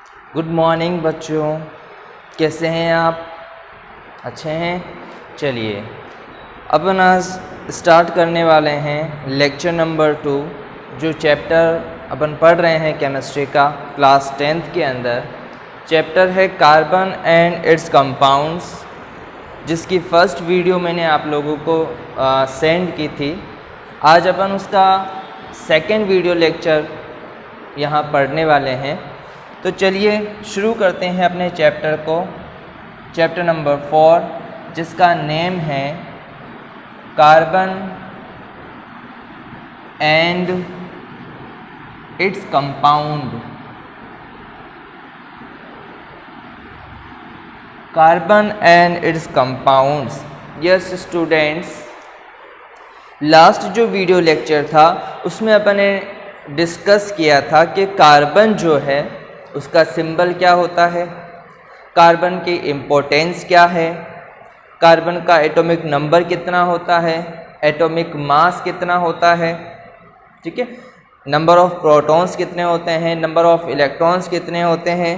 Good morning बच्चों, कैसे हैं आप? अच्छे हैं। चलिए अपन आज स्टार्ट करने वाले हैं लेक्चर नंबर 2, जो चैप्टर अपन पढ़ रहे हैं केमिस्ट्री का क्लास 10th के अंदर। चैप्टर है कार्बन एंड इट्स कंपाउंड्स, जिसकी फर्स्ट वीडियो मैंने आप लोगों को सेंड की थी। आज अपन उसका सेकंड वीडियो लेक्चर यहाँ पढ़ने वाले हैं। तो चलिए शुरू करते हैं अपने चैप्टर को, चैप्टर नंबर 4, जिसका नेम है carbon and its compound. Carbon and it's compounds. Yes students, last जो वीडियो लेक्चर था उसमें अपन ने डिस्कस किया था कि कार्बन जो है उसका सिंबल क्या होता है, कार्बन की इम्पोर्टेंस क्या है, कार्बन का एटॉमिक नंबर कितना होता है, एटॉमिक मास कितना होता है, ठीक है, नंबर ऑफ प्रोटॉन्स कितने होते हैं, नंबर ऑफ इलेक्ट्रॉन्स कितने होते हैं।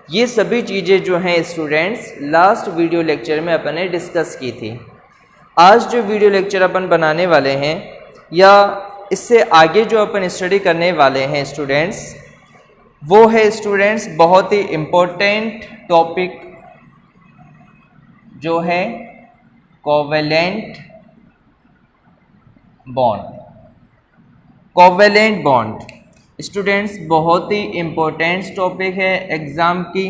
ये सभी चीज़ें जो हैं स्टूडेंट्स लास्ट वीडियो लेक्चर में अपन ने डिस्कस की थी। आज जो वीडियो लेक्चर अपन बनाने वाले हैं या इससे आगे जो अपन स्टडी करने वाले हैं स्टूडेंट्स, वो है स्टूडेंट्स बहुत ही इम्पोर्टेंट टॉपिक, जो है covalent bond. Covalent bond students बहुत ही इम्पोर्टेंट टॉपिक है एग्ज़ाम की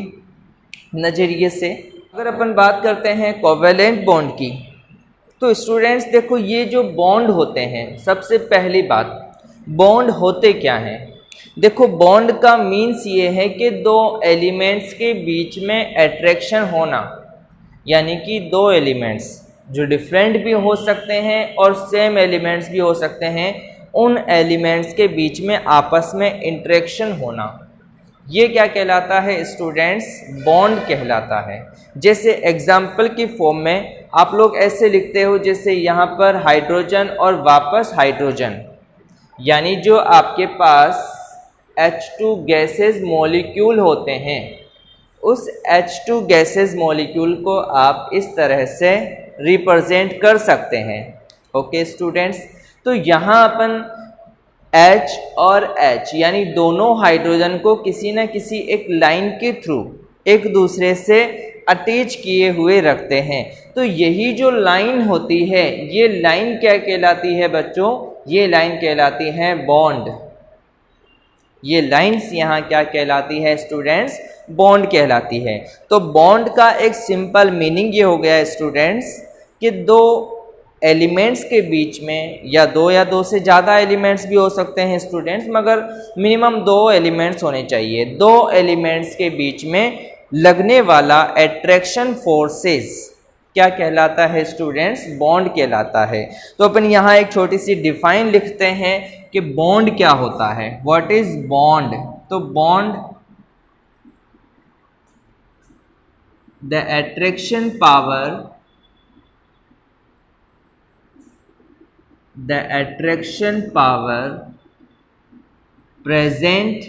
नज़रिए से। अगर अपन बात करते हैं कोवेलेंट बॉन्ड की, तो स्टूडेंट्स देखो, ये जो बॉन्ड होते हैं, सबसे पहली बात, बॉन्ड होते क्या हैं? देखो, बॉन्ड का मीन्स ये है कि दो एलिमेंट्स के बीच में अट्रैक्शन होना, यानी कि दो एलिमेंट्स जो डिफरेंट भी हो सकते हैं और सेम एलिमेंट्स भी हो सकते हैं, उन एलिमेंट्स के बीच में आपस में इंटरेक्शन होना, ये क्या कहलाता है स्टूडेंट्स? बॉन्ड कहलाता है। जैसे एग्जाम्पल की फॉर्म में आप लोग ऐसे लिखते हो, जैसे यहाँ पर हाइड्रोजन और वापस हाइड्रोजन, यानी जो आपके पास H2 गैसेस मॉलिक्यूल होते हैं, उस H2 गैसेस मॉलिक्यूल को आप इस तरह से रिप्रेजेंट कर सकते हैं। ओके स्टूडेंट्स, तो यहाँ अपन H और H यानी दोनों हाइड्रोजन को किसी न किसी एक लाइन के थ्रू एक दूसरे से अटैच किए हुए रखते हैं। तो यही जो लाइन होती है, ये लाइन क्या कहलाती है बच्चों? ये लाइन कहलाती है बॉन्ड। ये लाइंस यहाँ क्या कहलाती है स्टूडेंट्स? बॉन्ड कहलाती है। तो बॉन्ड का एक सिंपल मीनिंग ये हो गया स्टूडेंट्स कि दो एलिमेंट्स के बीच में, या दो से ज़्यादा एलिमेंट्स भी हो सकते हैं स्टूडेंट्स, मगर मिनिमम दो एलिमेंट्स होने चाहिए। दो एलिमेंट्स के बीच में लगने वाला अट्रैक्शन फोर्सेस क्या कहलाता है स्टूडेंट्स? बॉन्ड कहलाता है। तो अपन यहाँ एक छोटी सी डिफाइन लिखते हैं कि बॉन्ड क्या होता है। What is bond? तो bond the attraction power, the attraction power present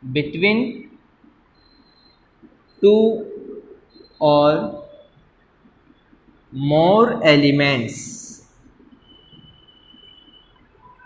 between two or more elements,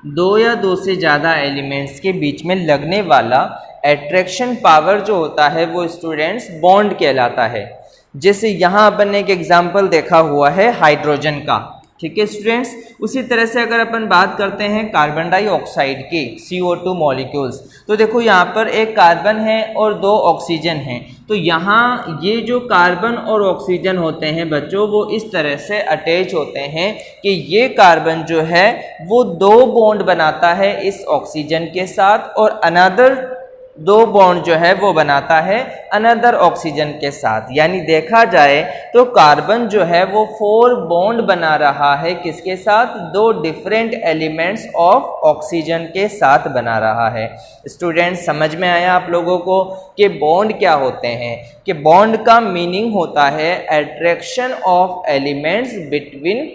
दो या दो से ज़्यादा एलिमेंट्स के बीच में लगने वाला अट्रैक्शन पावर जो होता है वो स्टूडेंट्स बॉन्ड कहलाता है। जैसे यहाँ अपन ने एक एग्जाम्पल देखा हुआ है हाइड्रोजन का, ठीक है स्टूडेंट्स। उसी तरह से अगर अपन बात करते हैं कार्बन डाइऑक्साइड की, CO2 मॉलिक्यूल्स, तो देखो यहाँ पर एक कार्बन है और दो ऑक्सीजन हैं। तो यहाँ ये जो कार्बन और ऑक्सीजन होते हैं बच्चों, वो इस तरह से अटैच होते हैं कि ये कार्बन जो है वो दो बॉन्ड बनाता है इस ऑक्सीजन के साथ, और अनदर दो बॉन्ड जो है वो बनाता है अनदर ऑक्सीजन के साथ। यानी देखा जाए तो कार्बन जो है वो 4 बॉन्ड बना रहा है, किसके साथ? दो डिफरेंट एलिमेंट्स ऑफ ऑक्सीजन के साथ बना रहा है। स्टूडेंट, समझ में आया आप लोगों को कि बॉन्ड क्या होते हैं? कि बॉन्ड का मीनिंग होता है attraction of elements between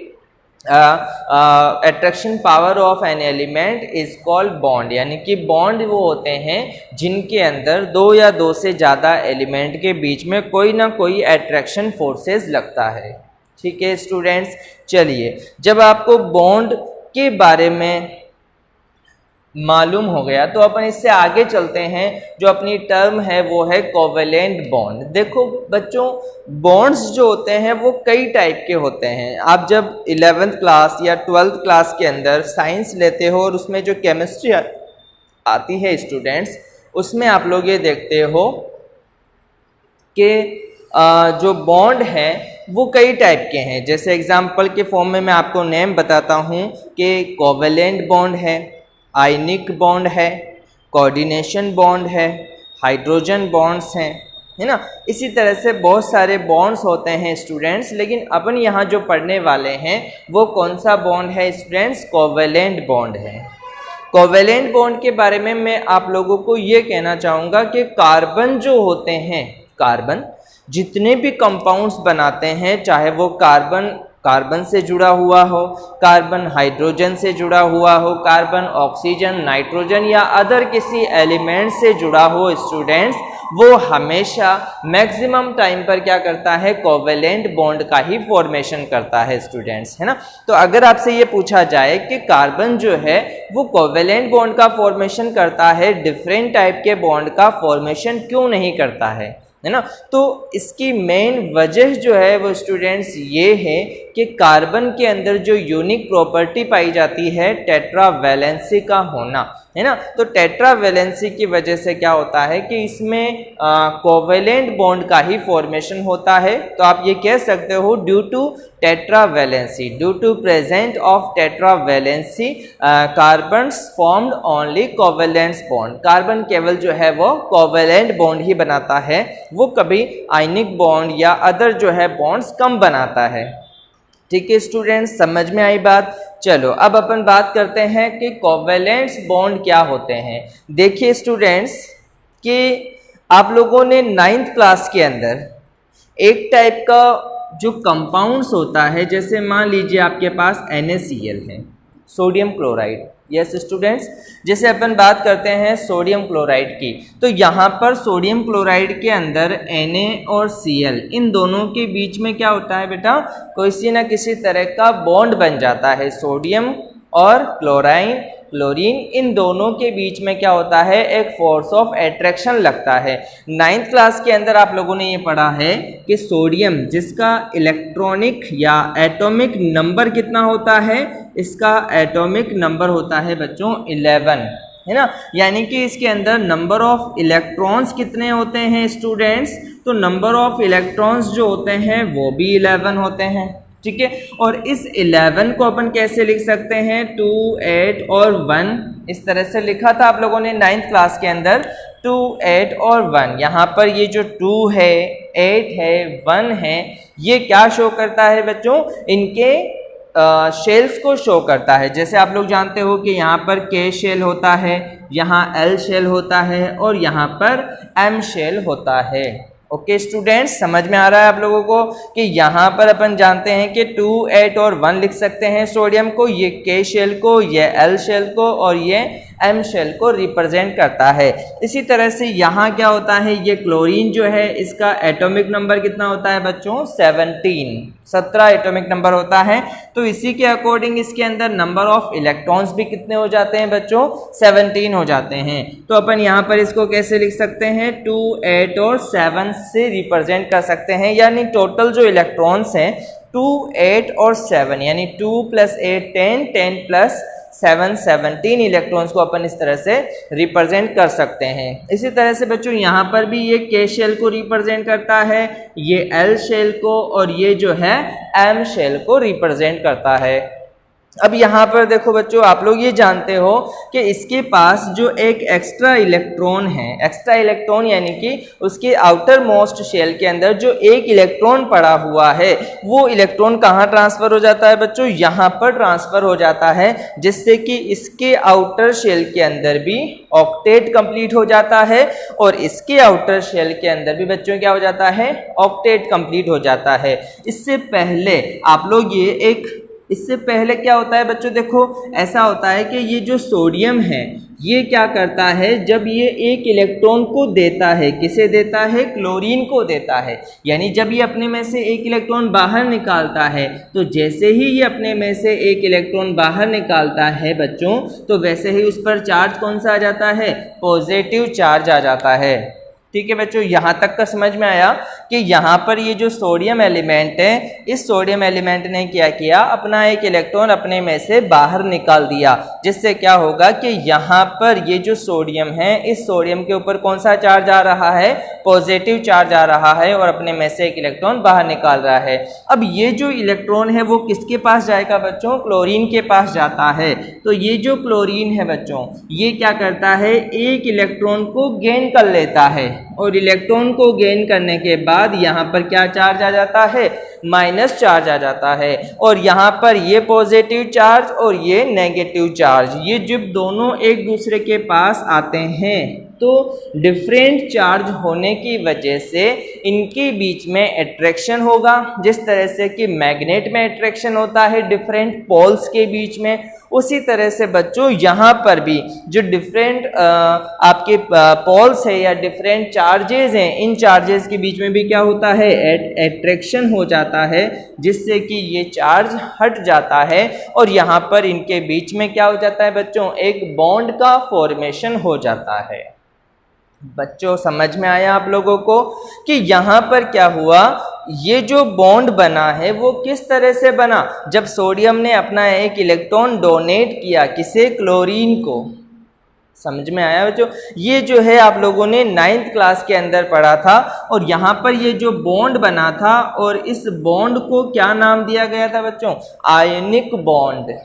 attraction power of an element is called bond, यानी कि बॉन्ड वो होते हैं जिनके अंदर दो या दो से ज़्यादा एलिमेंट के बीच में कोई ना कोई अट्रैक्शन फोर्सेस लगता है। ठीक है स्टूडेंट्स, चलिए जब आपको बॉन्ड के बारे में मालूम हो गया तो अपन इससे आगे चलते हैं। जो अपनी टर्म है वो है कोवेलेंट बॉन्ड। देखो बच्चों, बॉन्ड्स जो होते हैं वो कई टाइप के होते हैं। आप जब 11th क्लास या 12th क्लास के अंदर साइंस लेते हो और उसमें जो केमिस्ट्री आती है स्टूडेंट्स, उसमें आप लोग ये देखते हो कि जो बॉन्ड है वो कई टाइप के हैं। जैसे एग्जाम्पल के फॉर्म में मैं आपको नेम बताता हूँ कि कोवेलेंट बॉन्ड है, आयनिक बॉन्ड है, कोऑर्डिनेशन बॉन्ड है, हाइड्रोजन बॉन्ड्स हैं, है ना। इसी तरह से बहुत सारे बॉन्ड्स होते हैं स्टूडेंट्स, लेकिन अपन यहाँ जो पढ़ने वाले हैं वो कौन सा बॉन्ड है स्टूडेंट्स? कोवेलेंट बॉन्ड है। कोवेलेंट बॉन्ड के बारे में मैं आप लोगों को ये कहना चाहूँगा कि कार्बन जो होते हैं, कार्बन जितने भी कंपाउंड्स बनाते हैं, चाहे वो कार्बन से जुड़ा हुआ हो, कार्बन हाइड्रोजन से जुड़ा हुआ हो, कार्बन ऑक्सीजन, नाइट्रोजन या अदर किसी एलिमेंट से जुड़ा हो स्टूडेंट्स, वो हमेशा मैक्सिमम टाइम पर क्या करता है? कोवेलेंट बॉन्ड का ही फॉर्मेशन करता है स्टूडेंट्स, है ना। तो अगर आपसे ये पूछा जाए कि कार्बन जो है वो कोवेलेंट बॉन्ड का फॉर्मेशन करता है, डिफरेंट टाइप के बॉन्ड का फॉर्मेशन क्यों नहीं करता है ना, तो इसकी मेन वजह जो है वो स्टूडेंट्स ये है कि कार्बन के अंदर जो यूनिक प्रॉपर्टी पाई जाती है टेट्रावैलेंसी का होना, है ना। तो टेट्रावैलेंसी की वजह से क्या होता है कि इसमें कोवेलेंट बॉन्ड का ही फॉर्मेशन होता है। तो आप ये कह सकते हो due to tetravalency, due to present of tetravalency carbons formed only covalent bond. Carbon केवल जो है वो कोवेलेंट बॉन्ड ही बनाता है, वो कभी आयनिक बॉन्ड या अदर जो है बॉन्ड्स कम बनाता है। ठीक है स्टूडेंट्स, समझ में आई बात? चलो अब अपन बात करते हैं कि कोवेलेंट बॉन्ड क्या होते हैं। देखिए स्टूडेंट्स कि आप लोगों ने 9th क्लास के अंदर एक टाइप का जो कंपाउंड्स होता है, जैसे मान लीजिए आपके पास NaCl है, सोडियम क्लोराइड। यस स्टूडेंट्स, जैसे अपन बात करते हैं सोडियम क्लोराइड की, तो यहाँ पर सोडियम क्लोराइड के अंदर Na और Cl, इन दोनों के बीच में क्या होता है बेटा? किसी ना किसी तरह का बॉन्ड बन जाता है। सोडियम और क्लोरीन इन दोनों के बीच में क्या होता है? एक फोर्स ऑफ अट्रैक्शन लगता है। 9th क्लास के अंदर आप लोगों ने ये पढ़ा है कि सोडियम जिसका इलेक्ट्रॉनिक या एटॉमिक नंबर कितना होता है? इसका एटॉमिक नंबर होता है बच्चों 11, है ना। यानी कि इसके अंदर नंबर ऑफ इलेक्ट्रॉन्स कितने होते हैं स्टूडेंट्स? तो नंबर ऑफ इलेक्ट्रॉन्स जो होते हैं वो भी 11 होते हैं। ठीक है, और इस 11 को अपन कैसे लिख सकते हैं? 2, 8 और 1, इस तरह से लिखा था आप लोगों ने 9th क्लास के अंदर। 2, 8 और 1, यहाँ पर ये जो 2 है, 8 है, 1 है, ये क्या शो करता है बच्चों? इनके शेल्स को शो करता है। जैसे आप लोग जानते हो कि यहाँ पर K शेल होता है, यहाँ L शेल होता है और यहाँ पर M शेल होता है। ओके स्टूडेंट्स, समझ में आ रहा है आप लोगों को कि यहाँ पर अपन जानते हैं कि 2, 8 और 1 लिख सकते हैं सोडियम को, ये K शेल को, ये L शेल को और ये M शेल को रिप्रेजेंट करता है। इसी तरह से यहाँ क्या होता है? ये क्लोरीन जो है इसका एटॉमिक नंबर कितना होता है बच्चों? 17 एटॉमिक नंबर होता है। तो इसी के अकॉर्डिंग इसके अंदर नंबर ऑफ इलेक्ट्रॉन्स भी कितने हो जाते हैं बच्चों? 17 हो जाते हैं। तो अपन यहाँ पर इसको कैसे लिख सकते हैं? 2, 8 और 7 से रिप्रेजेंट कर सकते हैं। यानी टोटल जो इलेक्ट्रॉन्स हैं 2, 8 और 7, यानी 2 + 8 10, 10 + 7 17 इलेक्ट्रॉन्स को अपन इस तरह से रिप्रेजेंट कर सकते हैं। इसी तरह से बच्चों यहाँ पर भी ये K शेल को रिप्रेजेंट करता है, ये L शेल को और ये जो है M शेल को रिप्रेजेंट करता है। अब यहाँ पर देखो बच्चों, आप लोग ये जानते हो कि इसके पास जो एक एक्स्ट्रा इलेक्ट्रॉन है, एक्स्ट्रा इलेक्ट्रॉन यानी कि उसके आउटर मोस्ट शेल के अंदर जो एक इलेक्ट्रॉन पड़ा हुआ है, वो इलेक्ट्रॉन कहाँ ट्रांसफ़र हो जाता है बच्चों? यहाँ पर ट्रांसफ़र हो जाता है, जिससे कि इसके आउटर शेल के अंदर भी ऑक्टेट कंप्लीट हो जाता है और इसके आउटर शेल के अंदर भी बच्चों क्या हो जाता है? ऑक्टेट कंप्लीट हो जाता है। इससे पहले आप लोग ये एक इससे पहले क्या होता है बच्चों, देखो ऐसा होता है कि ये जो सोडियम है ये क्या करता है, जब ये एक इलेक्ट्रॉन को देता है, किसे देता है, क्लोरीन को देता है, यानी जब ये अपने में से एक इलेक्ट्रॉन बाहर निकालता है तो जैसे ही ये अपने में से एक इलेक्ट्रॉन बाहर निकालता है बच्चों, तो वैसे ही उस पर चार्ज कौन सा आ जाता है, पॉजिटिव चार्ज आ जाता है। ठीक है बच्चों, यहाँ तक का समझ में आया कि यहाँ पर ये जो सोडियम एलिमेंट है, इस सोडियम एलिमेंट ने क्या किया, अपना एक इलेक्ट्रॉन अपने में से बाहर निकाल दिया, जिससे क्या होगा कि यहाँ पर ये जो सोडियम है, इस सोडियम के ऊपर कौन सा चार्ज आ रहा है, पॉजिटिव चार्ज आ रहा है और अपने में से एक इलेक्ट्रॉन बाहर निकाल रहा है। अब ये जो इलेक्ट्रॉन है वो किसके पास जाएगा बच्चों, क्लोरीन के पास जाता है। तो ये जो क्लोरीन है बच्चों, ये क्या करता है, एक इलेक्ट्रॉन को गेन कर लेता है और इलेक्ट्रॉन को गेन करने के बाद यहाँ पर क्या चार्ज आ जाता है, माइनस चार्ज आ जाता है, और यहाँ पर ये पॉजिटिव चार्ज और ये नेगेटिव चार्ज, ये जब दोनों एक दूसरे के पास आते हैं तो डिफरेंट चार्ज होने की वजह से इनके बीच में अट्रैक्शन होगा, जिस तरह से कि मैग्नेट में अट्रैक्शन होता है डिफरेंट पोल्स के बीच में, उसी तरह से बच्चों यहाँ पर भी जो डिफरेंट आपके पोल्स है या डिफरेंट चार्जेस हैं, इन चार्जेस के बीच में भी क्या होता है, अट्रैक्शन हो जाता है, जिससे कि ये चार्ज हट जाता है और यहाँ पर इनके बीच में क्या हो जाता है बच्चों, एक बॉन्ड का फॉर्मेशन हो जाता है। बच्चों समझ में आया आप लोगों को कि यहाँ पर क्या हुआ, ये जो बॉन्ड बना है वो किस तरह से बना, जब सोडियम ने अपना एक इलेक्ट्रॉन डोनेट किया, किसे, क्लोरीन को। समझ में आया बच्चों, ये जो है आप लोगों ने 9th क्लास के अंदर पढ़ा था, और यहाँ पर ये जो बॉन्ड बना था और इस बॉन्ड को क्या नाम दिया गया था बच्चों, आयनिक बॉन्ड।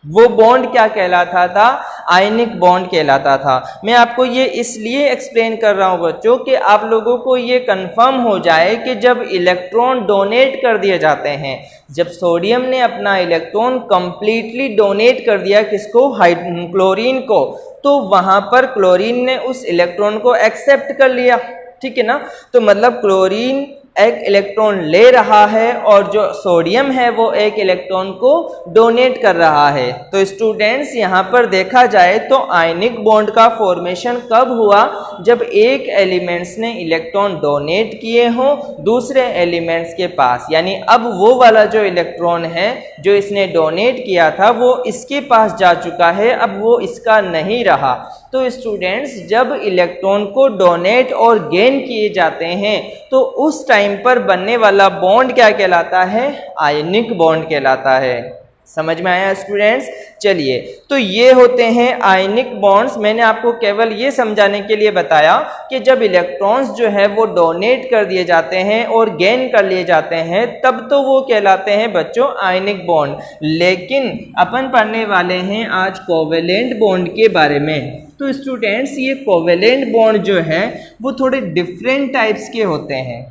वो बॉन्ड क्या कहलाता था, आयनिक बॉन्ड कहलाता था। मैं आपको ये इसलिए एक्सप्लेन कर रहा हूँ बच्चों कि आप लोगों को ये कंफर्म हो जाए कि जब इलेक्ट्रॉन डोनेट कर दिए जाते हैं, जब सोडियम ने अपना इलेक्ट्रॉन कंप्लीटली डोनेट कर दिया किसको, क्लोरीन को, तो वहाँ पर क्लोरीन ने उस इलेक्ट्रॉन को एक्सेप्ट कर लिया। ठीक है ना, तो मतलब क्लोरीन एक इलेक्ट्रॉन ले रहा है और जो सोडियम है वो एक इलेक्ट्रॉन को डोनेट कर रहा है। तो स्टूडेंट्स यहाँ पर देखा जाए तो आयनिक बॉन्ड का फॉर्मेशन कब हुआ, जब एक एलिमेंट्स ने इलेक्ट्रॉन डोनेट किए हों दूसरे एलिमेंट्स के पास, यानी अब वो वाला जो इलेक्ट्रॉन है जो इसने डोनेट किया था वो इसके पास जा चुका है, अब वो इसका नहीं रहा। तो स्टूडेंट्स जब इलेक्ट्रॉन को डोनेट और गेन किए जाते हैं तो उस टाइम पर बनने वाला बॉन्ड क्या कहलाता है, आयनिक बॉन्ड कहलाता है। समझ में आया स्टूडेंट्स, चलिए तो ये होते हैं आयनिक बॉन्ड्स। मैंने आपको केवल ये समझाने के लिए बताया कि जब इलेक्ट्रॉन्स जो है वो डोनेट कर दिए जाते हैं और गेन कर लिए जाते हैं तब तो वो कहलाते हैं बच्चों आयनिक बॉन्ड। लेकिन अपन पढ़ने वाले हैं आज कोवेलेंट बॉन्ड के बारे में। तो स्टूडेंट्स ये कोवेलेंट बॉन्ड जो है वो थोड़े डिफरेंट टाइप्स के होते हैं।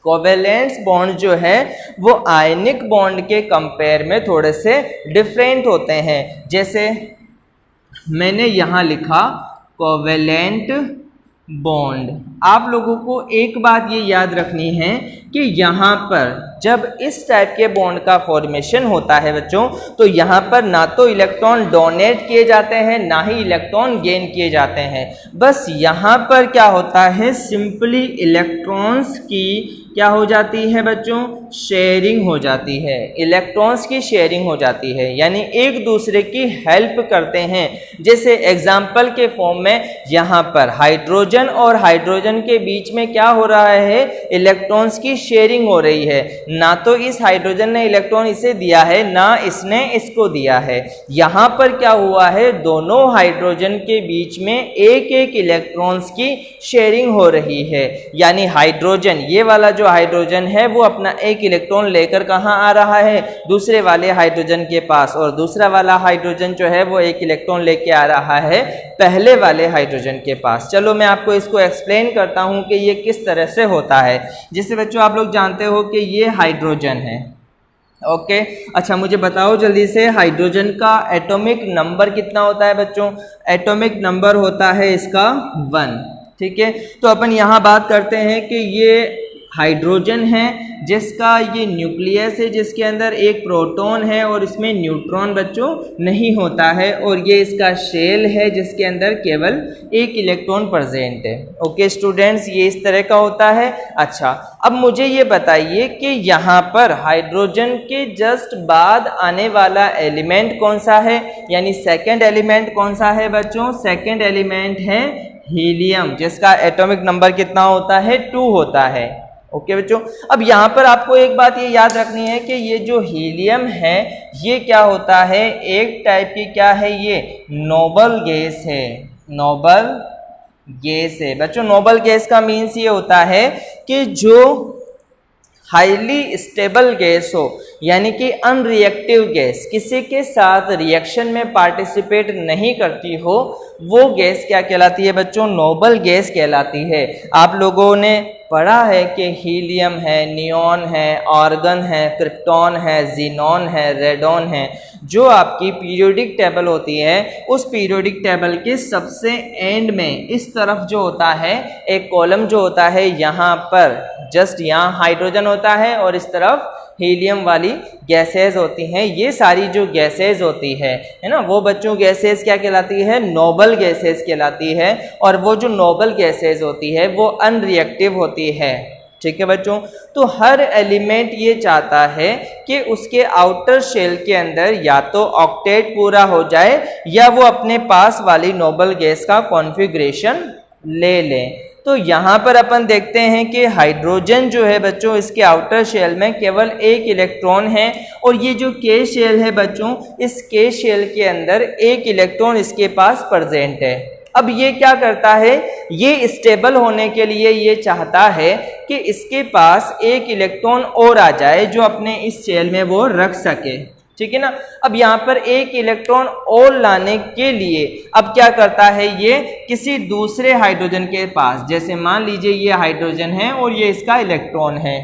कोवेलेंट बॉन्ड जो है वो आयनिक बॉन्ड के कंपेयर में थोड़े से डिफरेंट होते हैं। जैसे मैंने यहाँ लिखा कोवेलेंट बॉन्ड। आप लोगों को एक बात ये याद रखनी है कि यहाँ पर जब इस टाइप के बॉन्ड का फॉर्मेशन होता है बच्चों, तो यहाँ पर ना तो इलेक्ट्रॉन डोनेट किए जाते हैं ना ही इलेक्ट्रॉन गेन किए जाते हैं। बस यहाँ पर क्या होता है, सिंपली इलेक्ट्रॉन्स की क्या हो जाती है बच्चों, शेयरिंग हो जाती है। इलेक्ट्रॉन्स की शेयरिंग हो जाती है, यानी एक दूसरे की हेल्प करते हैं। जैसे एग्जाम्पल के फॉर्म में यहाँ पर हाइड्रोजन और हाइड्रोजन के बीच में क्या हो रहा है, इलेक्ट्रॉन्स की शेयरिंग हो रही है। ना तो इस हाइड्रोजन ने इलेक्ट्रॉन इसे दिया है ना इसने इसको दिया है। यहाँ पर क्या हुआ है, दोनों हाइड्रोजन के बीच में एक एक इलेक्ट्रॉन्स की शेयरिंग हो रही है। यानी हाइड्रोजन, ये वाला जो हाइड्रोजन है वो अपना एक इलेक्ट्रॉन लेकर कहाँ आ रहा है, दूसरे वाले हाइड्रोजन के पास, और दूसरा वाला हाइड्रोजन जो है वो एक इलेक्ट्रॉन लेके आ रहा है पहले वाले हाइड्रोजन के पास। चलो मैं आपको इसको एक्सप्लेन करता हूँ कि ये किस तरह से होता है। जैसे बच्चों आप लोग जानते हो कि ये हाइड्रोजन है, ओके। अच्छा मुझे बताओ जल्दी से, हाइड्रोजन का एटॉमिक नंबर कितना होता है बच्चों? एटॉमिक नंबर होता है इसका 1, ठीक है। तो अपन यहाँ बात करते हैं कि ये हाइड्रोजन है जिसका ये न्यूक्लियस है, जिसके अंदर एक प्रोटॉन है और इसमें न्यूट्रॉन बच्चों नहीं होता है, और ये इसका शेल है जिसके अंदर केवल एक इलेक्ट्रॉन प्रेजेंट है। ओके स्टूडेंट्स, ये इस तरह का होता है। अच्छा, अब मुझे ये बताइए कि यहाँ पर हाइड्रोजन के जस्ट बाद आने वाला एलिमेंट कौन सा है, यानी सेकेंड एलिमेंट कौन सा है बच्चों? सेकेंड एलिमेंट है हीलियम, जिसका एटॉमिक नंबर कितना होता है? 2 होता है। ओके बच्चों, अब यहाँ पर आपको एक बात ये याद रखनी है कि ये जो हीलियम है ये क्या होता है? एक टाइप की क्या है? ये नोबल गैस है। नोबल गैस है बच्चों। नोबल गैस का मीन्स ये होता है कि जो हाईली स्टेबल गैस हो, यानी कि अनरिएक्टिव गैस, किसी के साथ रिएक्शन में पार्टिसिपेट नहीं करती हो, वो गैस क्या कहलाती है बच्चों? नोबल गैस कहलाती है। आप लोगों ने पढ़ा है कि हीलियम है, नियॉन है, आर्गन है, क्रिप्टॉन है, जीनॉन है, रेडॉन है। जो आपकी पीरियोडिक टेबल होती है, उस पीरियोडिक टेबल के सबसे एंड में इस तरफ जो होता है एक कॉलम जो होता है, यहाँ पर जस्ट यहाँ हाइड्रोजन होता है और इस तरफ हीलियम वाली गैसेज होती हैं। ये सारी जो गैसेज होती है ना, वो बच्चों गैसेज क्या कहलाती है? नोबल गैसेज कहलाती है। और वो जो नोबल गैसेज होती है वो अनरिएक्टिव होती है। ठीक है बच्चों, तो हर एलिमेंट ये चाहता है कि उसके आउटर शेल के अंदर या तो ऑक्टेट पूरा हो जाए या वो अपने पास वाली नोबल गैस का कॉन्फ़िगरेशन ले लें। तो यहाँ पर अपन देखते हैं कि हाइड्रोजन जो है बच्चों, इसके आउटर शेल में केवल एक इलेक्ट्रॉन है, और ये जो के शेल है बच्चों, इस के शेल के अंदर एक इलेक्ट्रॉन इसके पास प्रेजेंट है। अब ये क्या करता है? ये स्टेबल होने के लिए ये चाहता है कि इसके पास एक इलेक्ट्रॉन और आ जाए जो अपने इस शेल में वो रख सके। ठीक है ना। अब यहाँ पर एक इलेक्ट्रॉन और लाने के लिए अब क्या करता है? ये किसी दूसरे हाइड्रोजन के पास, जैसे मान लीजिए ये हाइड्रोजन है और ये इसका इलेक्ट्रॉन है।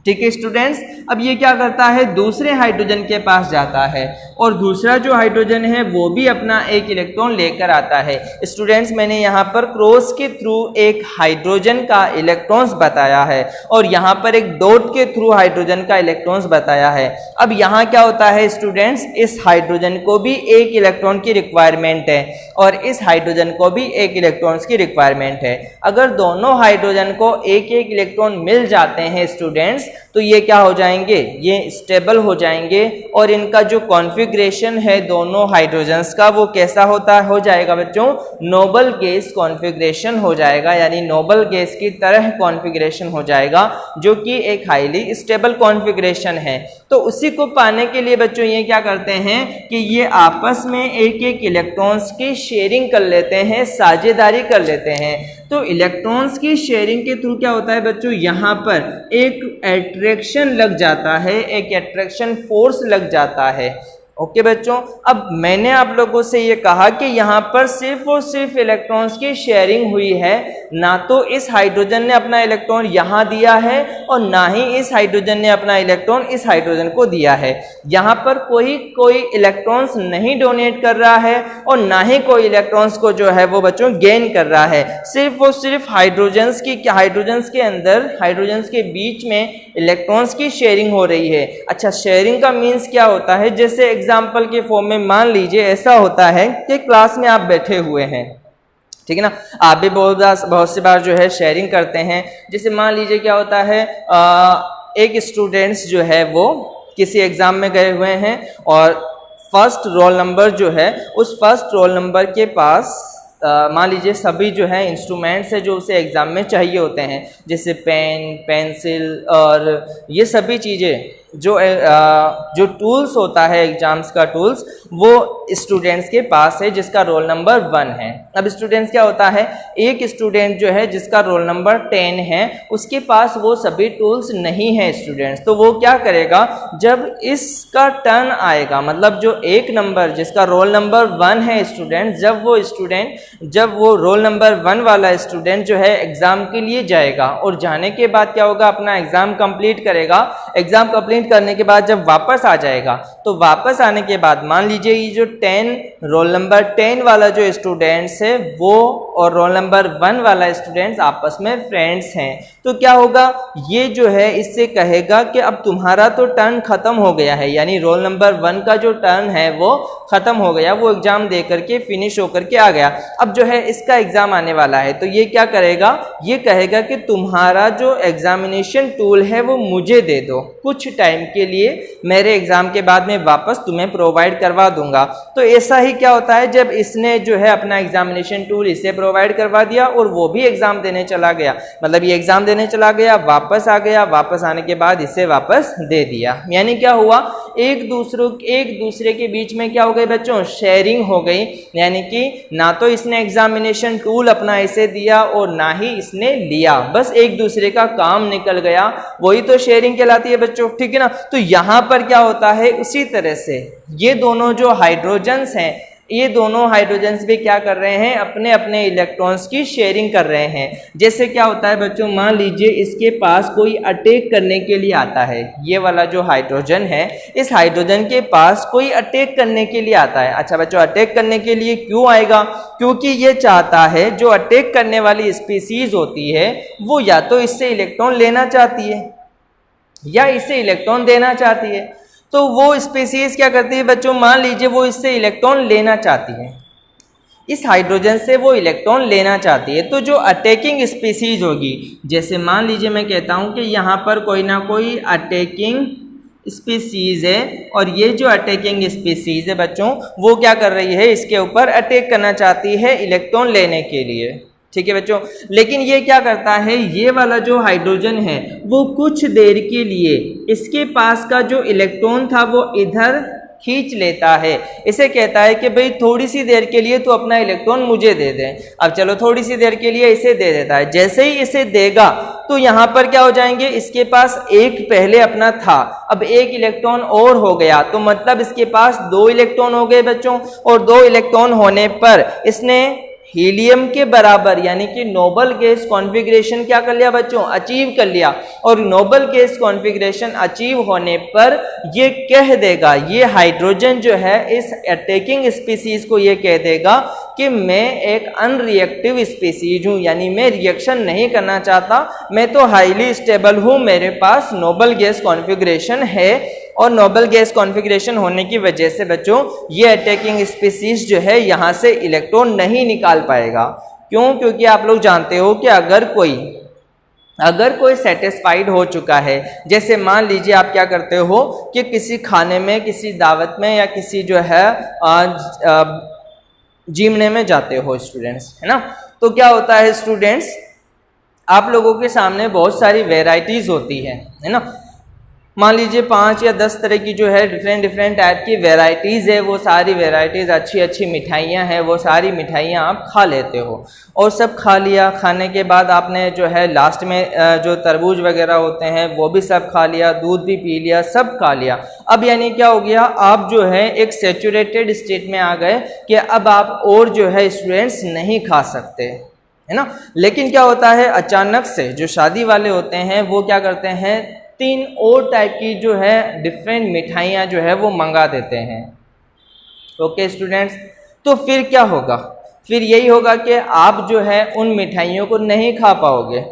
ठीक है स्टूडेंट्स, अब ये क्या करता है? दूसरे हाइड्रोजन के पास जाता है और दूसरा जो हाइड्रोजन है वो भी अपना एक इलेक्ट्रॉन लेकर आता है। स्टूडेंट्स, मैंने यहाँ पर क्रॉस के थ्रू एक हाइड्रोजन का इलेक्ट्रॉन्स बताया है और यहाँ पर एक डॉट के थ्रू हाइड्रोजन का इलेक्ट्रॉन्स बताया है। अब यहाँ क्या होता है स्टूडेंट्स? इस हाइड्रोजन को भी एक इलेक्ट्रॉन की रिक्वायरमेंट है और इस हाइड्रोजन को भी एक इलेक्ट्रॉन्स की रिक्वायरमेंट है। अगर दोनों हाइड्रोजन को एक एक इलेक्ट्रॉन मिल जाते हैं स्टूडेंट्स, तो ये क्या हो जाएंगे? ये स्टेबल हो जाएंगे और इनका जो कॉन्फ़िगरेशन है दोनों हाइड्रोजन्स का, वो कैसा हो जाएगा बच्चों? नोबल गैस कॉन्फ़िगरेशन हो जाएगा, यानी नोबल गैस की तरह कॉन्फ़िगरेशन हो जाएगा, जो कि एक हाईली स्टेबल कॉन्फ़िगरेशन है। तो उसी को पाने के लिए बच्चों ये क्या करते हैं कि ये आपस में एक एक इलेक्ट्रॉन्स की शेयरिंग कर लेते हैं, साझेदारी कर लेते हैं। तो इलेक्ट्रॉन्स की शेयरिंग के थ्रू क्या होता है बच्चों? यहाँ पर एक एट्रैक्शन लग जाता है, एक एट्रैक्शन फोर्स लग जाता है। ओके बच्चों, अब मैंने आप लोगों से ये कहा कि यहाँ पर सिर्फ और सिर्फ इलेक्ट्रॉन्स की शेयरिंग हुई है, ना तो इस हाइड्रोजन ने अपना इलेक्ट्रॉन यहाँ दिया है और ना ही इस हाइड्रोजन ने अपना इलेक्ट्रॉन इस हाइड्रोजन को दिया है। यहाँ पर कोई इलेक्ट्रॉन्स नहीं डोनेट कर रहा है और ना ही कोई इलेक्ट्रॉन्स को जो है वो बच्चों गेन कर रहा है। सिर्फ और सिर्फ हाइड्रोजन्स के अंदर, हाइड्रोजन्स के बीच में इलेक्ट्रॉन्स की शेयरिंग हो रही है। अच्छा, शेयरिंग का मीन्स क्या होता है? जैसे एग्जाम्पल के फॉर्म में मान लीजिए ऐसा होता है कि क्लास में आप बैठे हुए हैं, ठीक है ना, आप भी बहुत सी बार जो है शेयरिंग करते हैं। जैसे मान लीजिए क्या होता है, एक स्टूडेंट्स जो है वो किसी एग्ज़ाम में गए हुए हैं और फर्स्ट रोल नंबर जो है, उस फर्स्ट रोल नंबर के पास मान लीजिए सभी जो है इंस्ट्रूमेंट्स है जो उसे एग्ज़ाम में चाहिए होते हैं, जैसे पेन, पेंसिल और ये सभी चीज़ें जो टूल्स होता है एग्जाम्स का टूल्स, वो स्टूडेंट्स के पास है जिसका रोल नंबर 1 है। अब स्टूडेंट्स क्या होता है, एक स्टूडेंट जो है जिसका रोल नंबर 10 है उसके पास वो सभी टूल्स नहीं है स्टूडेंट्स। तो वो क्या करेगा, जब इसका टर्न आएगा, मतलब जो एक नंबर जिसका रोल नंबर 1 है स्टूडेंट, जब वो रोल नंबर 1 वाला स्टूडेंट जो है एग्ज़ाम के लिए जाएगा और जाने के बाद क्या होगा, अपना एग्ज़ाम कंप्लीट करेगा। एग्ज़ाम कंप्लीट कंप्लीट करने के बाद जब वापस आ जाएगा तो वापस आने के बाद मान लीजिए ये जो 10 रोल नंबर 10 वाला जो स्टूडेंट्स है वो और रोल नंबर 1 वाला स्टूडेंट्स आपस में फ्रेंड्स हैं, तो क्या होगा, ये जो है इससे कहेगा कि अब तुम्हारा तो टर्न खत्म हो गया है, यानी रोल नंबर 1 का जो टर्न है वो खत्म हो गया, वो एग्जाम दे करके फिनिश होकर के आ गया, अब जो है इसका एग्जाम आने वाला है, तो ये क्या करेगा, ये कहेगा कि तुम्हारा जो एग्जामिनेशन टूल है वो मुझे दे दो, कुछ टाइम के लिए मेरे एग्जाम के बाद में वापस तुम्हें प्रोवाइड करवा दूंगा। तो ऐसा ही क्या होता है, जब इसने जो है अपना एग्जामिनेशन टूल इसे प्रोवाइड करवा दिया और वो भी एग्जाम देने चला गया, मतलब ये एग्जाम देने चला गया, वापस आ गया, वापस आने के बाद इसे वापस दे दिया, यानी क्या हुआ, एक दूसरे के बीच में क्या हो गई बच्चों, शेयरिंग हो गई, यानी कि ना तो इसने एग्जामिनेशन टूल अपना इसे दिया और ना ही इसने लिया, बस एक दूसरे का काम निकल गया, वही तो शेयरिंग कहलाती है बच्चों, ठीक है ना। तो यहां पर क्या होता है, उसी तरह से ये दोनों जो हाइड्रोजन्स हैं, ये दोनों हाइड्रोजन्स भी क्या कर रहे हैं, अपने अपने इलेक्ट्रॉन्स की शेयरिंग कर रहे हैं। जैसे क्या होता है बच्चों, मान लीजिए इसके पास कोई अटैक करने के लिए आता है, ये वाला जो हाइड्रोजन है, इस हाइड्रोजन के पास कोई अटैक करने के लिए आता है। अच्छा बच्चों, अटैक करने के लिए क्यों आएगा, क्योंकि ये चाहता है, जो अटैक करने वाली स्पीसीज होती है वो या तो इससे इलेक्ट्रॉन लेना चाहती है या इससे इलेक्ट्रॉन देना चाहती है। तो वो स्पीसीज क्या करती है बच्चों, मान लीजिए वो इससे इलेक्ट्रॉन लेना चाहती है, इस हाइड्रोजन से वो इलेक्ट्रॉन लेना चाहती है, तो जो अटैकिंग स्पीसीज होगी, जैसे मान लीजिए मैं कहता हूं कि यहाँ पर कोई ना कोई अटैकिंग स्पीसीज है और ये जो अटैकिंग स्पीसीज है बच्चों वो क्या कर रही है, इसके ऊपर अटैक करना चाहती है इलेक्ट्रॉन लेने के लिए, ठीक है बच्चों। लेकिन ये क्या करता है, ये वाला जो हाइड्रोजन है वो कुछ देर के लिए इसके पास का जो इलेक्ट्रॉन था वो इधर खींच लेता है, इसे कहता है कि भाई थोड़ी सी देर के लिए तो अपना इलेक्ट्रॉन मुझे दे दे। अब चलो थोड़ी सी देर के लिए इसे दे देता है, जैसे ही इसे देगा तो यहाँ पर क्या हो जाएंगे, इसके पास एक पहले अपना था, अब एक इलेक्ट्रॉन और हो गया, तो मतलब इसके पास 2 इलेक्ट्रॉन हो गए बच्चों, और 2 इलेक्ट्रॉन होने पर इसने हीलियम के बराबर यानी कि नोबल गैस कॉन्फ़िगरेशन क्या कर लिया बच्चों, अचीव कर लिया। और नोबल गैस कॉन्फ़िगरेशन अचीव होने पर ये कह देगा, ये हाइड्रोजन जो है इस अटैकिंग स्पीसीज को ये कह देगा कि मैं एक अनरिएक्टिव स्पीसीज हूँ, यानी मैं रिएक्शन नहीं करना चाहता, मैं तो हाईली स्टेबल हूँ, मेरे पास नोबल गैस कॉन्फ़िगरेशन है। और नोबल गैस कॉन्फ़िगरेशन होने की वजह से बच्चों ये अटैकिंग स्पीसीज जो है यहाँ से इलेक्ट्रॉन नहीं निकाल पाएगा। क्यों? क्योंकि आप लोग जानते हो कि अगर कोई सेटिस्फाइड हो चुका है, जैसे मान लीजिए आप क्या करते हो कि किसी खाने में, किसी दावत में या किसी जो है जिमने में जाते हो स्टूडेंट्स, है ना, तो क्या होता है स्टूडेंट्स, आप लोगों के सामने बहुत सारी वेराइटीज़ होती है ना, मान लीजिए 5 या 10 तरह की जो है डिफरेंट टाइप की वेराइटीज़ है, वो सारी वेराइटीज़ अच्छी मिठाइयाँ हैं, वो सारी मिठाइयाँ आप खा लेते हो, और सब खा लिया, खाने के बाद आपने जो है लास्ट में जो तरबूज वगैरह होते हैं वो भी सब खा लिया, दूध भी पी लिया, सब खा लिया। अब यानी क्या हो गया, आप जो है एक सैचुरेटेड स्टेट में आ गए कि अब आप और जो है स्टूडेंट्स नहीं खा सकते, है ना। लेकिन क्या होता है, अचानक से जो शादी वाले होते हैं वो क्या करते हैं, 3 और टाइप की जो है डिफरेंट मिठाइयाँ जो है वो मंगा देते हैं। ओके स्टूडेंट्स, तो फिर क्या होगा, फिर यही होगा कि आप जो है उन मिठाइयों को नहीं खा पाओगे,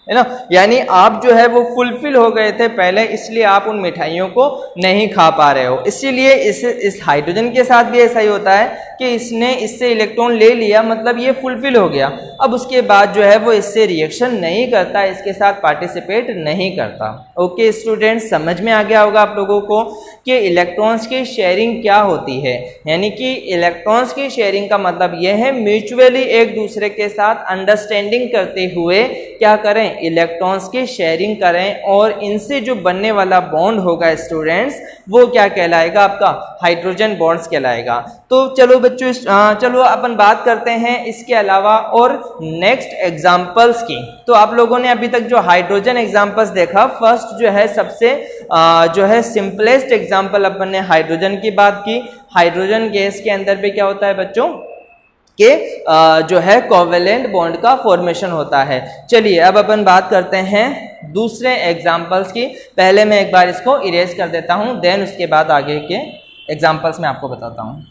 है ना, यानी आप जो है वो फुलफिल हो गए थे पहले, इसलिए आप उन मिठाइयों को नहीं खा पा रहे हो। इसीलिए इस हाइड्रोजन के साथ भी ऐसा ही होता है कि इसने इससे इलेक्ट्रॉन ले लिया, मतलब ये फुलफिल हो गया, अब उसके बाद जो है वो इससे रिएक्शन नहीं करता, इसके साथ पार्टिसिपेट नहीं करता। ओके स्टूडेंट्स, समझ में आ गया होगा आप लोगों को कि इलेक्ट्रॉन्स की शेयरिंग क्या होती है, यानी कि इलेक्ट्रॉन्स की शेयरिंग का मतलब यह है म्यूचुअली एक दूसरे के साथ अंडरस्टैंडिंग करते हुए क्या करें, इलेक्ट्रॉन्स की शेयरिंग करें, और इनसे जो बनने वाला बॉन्ड होगा स्टूडेंट्स वो क्या कहलाएगा, आपका हाइड्रोजन बॉन्ड्स कहलाएगा। तो चलो बच्चों, चलो अपन बात करते हैं इसके अलावा और नेक्स्ट एग्जांपल्स की। तो आप लोगों ने अभी तक जो हाइड्रोजन एग्जांपल्स देखा, फर्स्ट जो है सबसे जो है सिंपलेस्ट एग्जांपल अपन ने हाइड्रोजन की बात की। हाइड्रोजन गैस के अंदर पे क्या होता है बच्चों के जो है कोवेलेंट बॉन्ड का फॉर्मेशन होता है। चलिए अब अपन बात करते हैं दूसरे एग्जाम्पल्स की। पहले मैं एक बार इसको इरेज कर देता हूँ, देन उसके बाद आगे के एग्जाम्पल्स मैं आपको बताता हूँ।